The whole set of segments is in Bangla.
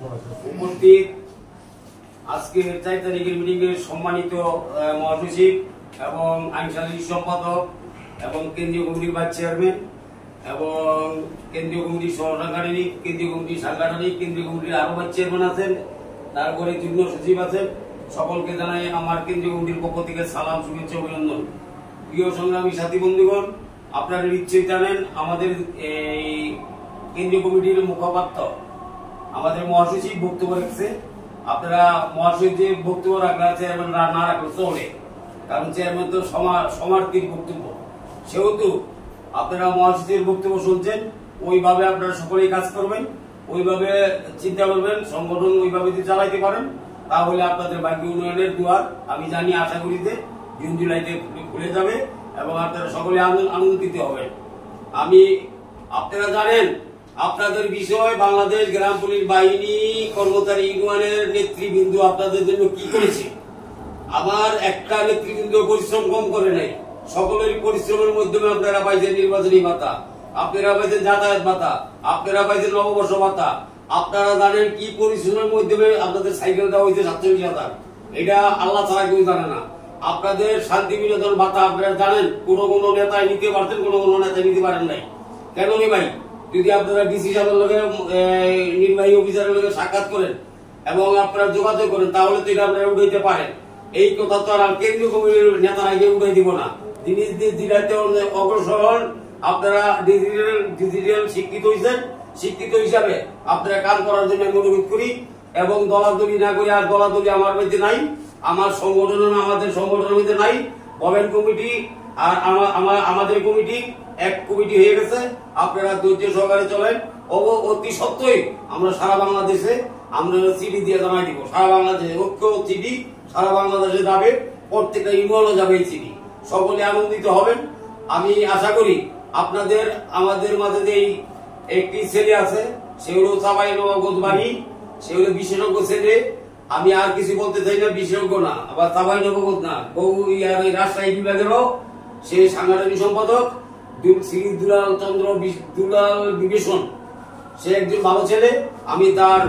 উপস্থিত আজকের 4 তারিখের মিটিং এর সম্মানিত মহাসচিব এবং আইনশালী সম্পাদক এবং কেন্দ্রীয় কমিটির ভাইস চেয়ারম্যান এবং কেন্দ্রীয় কমিটির সহসাংগঠনিক, কেন্দ্রীয় কমিটির সাংগঠনিক, কেন্দ্রীয় কমিটির আরো ভাইস চেয়ারম্যান আছেন, তারপরে যুগ্ম সচিব আছেন। সকলকে জানাই আমার কেন্দ্রীয় কমিটির পক্ষ থেকে সালাম, শুভেচ্ছা, অভিনন্দন। প্রিয় সংগ্রামী সাথী বন্ধুগণ, আপনারা নিশ্চয়ই জানেন আমাদের এই কেন্দ্রীয় কমিটির মুখপাত্র আমাদের মহাসচিব বক্তব্য রেখেছে। আপনারা মহাসচিব বক্তব্য রাখলে চেয়ারম্যান না রাখলে চলে, কারণ চেয়ারম্যান তো সমার্থিক বক্তব্য, সেহেতু আপনারা মহাসচিবের বক্তব্য শুনছেন, ওইভাবে আপনারা সকলেই কাজ করবেন, ওইভাবে চিন্তা করবেন, সংগঠন ওইভাবে যদি চালাইতে পারেন তাহলে আপনাদের ভাগ্য উন্নয়নের দুয়ার আমি জানি, আশা করি যে জুন জুলাইতে খুলে যাবে এবং আপনারা সকলে আনন্দিত হবেন। আপনারা জানেন আপনাদের বিষয় বাংলাদেশ গ্রাম পুলিশ বাহিনী কর্মচারী ইউনিয়নের নেতৃবৃন্দ আপনাদের জন্য কি করেছে। আমার একটা নেতৃবৃন্দ পরিশ্রম কম করে নাই, সকলের পরিশ্রমের মাধ্যমে আপনারা পাইছেন নির্বাচনী ভাতা, আপনারা পাইছেন যাতায়াত ভাতা, আপনারা পাইছেন নববর্ষ ভাতা। আপনারা জানেন কি পরিশ্রমের মাধ্যমে আপনাদের সাইকেল দেওয়া হয়েছে 47,000, এটা আল্লাহ ছাড়া কেউ জানে না। আপনাদের শান্তি বিনোদন ভাতা আপনারা জানেন, কোন নেতায় নিতে পারতেন, কোন নেতায় নিতে পারেন নাই। কেন নি ভাই? যদি আপনারা ডিসি সাহেবের লগে, নির্বাহী অফিসারের লগে সাক্ষাৎ করেন এবং আপনারা যোগাযোগ করেন তাহলে তো এটা আপনারা উঠাইতে পারেন। এই কথা তো আর কেন্দ্রীয় কমিটির নেতারা গিয়ে উঠাই দিব না। জিনিস দিলাইতে অগ্রসর হন। আপনারা ডিজিটাল শিক্ষিত হিসাবে আপনারা কাজ করার জন্য আমি অনুরোধ করি এবং দলাদলি না করি। আর দলাদলি আমার মধ্যে নাই, আমার সংগঠন আমাদের সংগঠনের মধ্যে নাই। গভর্নমেন্ট কমিটি আর আমাদের কমিটি এক কমিটি হয়ে গেছে। আপনারা ধৈর্য সহকারে চলেন। অতি সত্যই আমরা সারা বাংলাদেশে আমরা চিঠি দিয়ে জানাই দিব, সারা বাংলাদেশে ঐক্য চিঠি সারা বাংলাদেশে যাবে, প্রত্যেকটা ইউনিয়নে যাবে এই চিঠি। সকলে আনন্দিত হবেন। আমি আশা করি আপনাদের আমাদের মাঝে যে একটি ছেলে আছে, সেগুলো চাপাই নবাবগঞ্জ বাড়ি, সেগুলো বিশেষজ্ঞ ছেলে। আমি আর কিছু বলতে চাই না, বিশেষজ্ঞ না, আবার চাপাই নবাবগঞ্জ না, রাজশাহী বিভাগেরও সে সাংগঠনিক সম্পাদক শ্রী দুলাল বিভীষণ, সে একজন ভালো ছেলে। আমি তার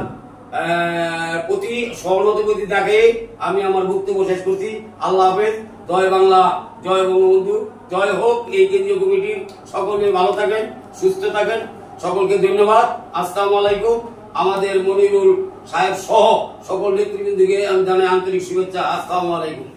প্রতি সহানুভূতি দেখে আমি আমার বক্তব্য শেষ করছি। আল্লাহ হাফেজ। জয় বাংলা, জয় বঙ্গবন্ধু, জয় হোক এই কেন্দ্রীয় কমিটির। সকলে ভালো থাকেন, সুস্থ থাকেন, সকলকে ধন্যবাদ। আসসালামু আলাইকুম। আমাদের মনিরুল সাহেব সহ সকল নেতৃবৃন্দকে আমি জানাই আন্তরিক শুভেচ্ছা। আসসালামু আলাইকুম।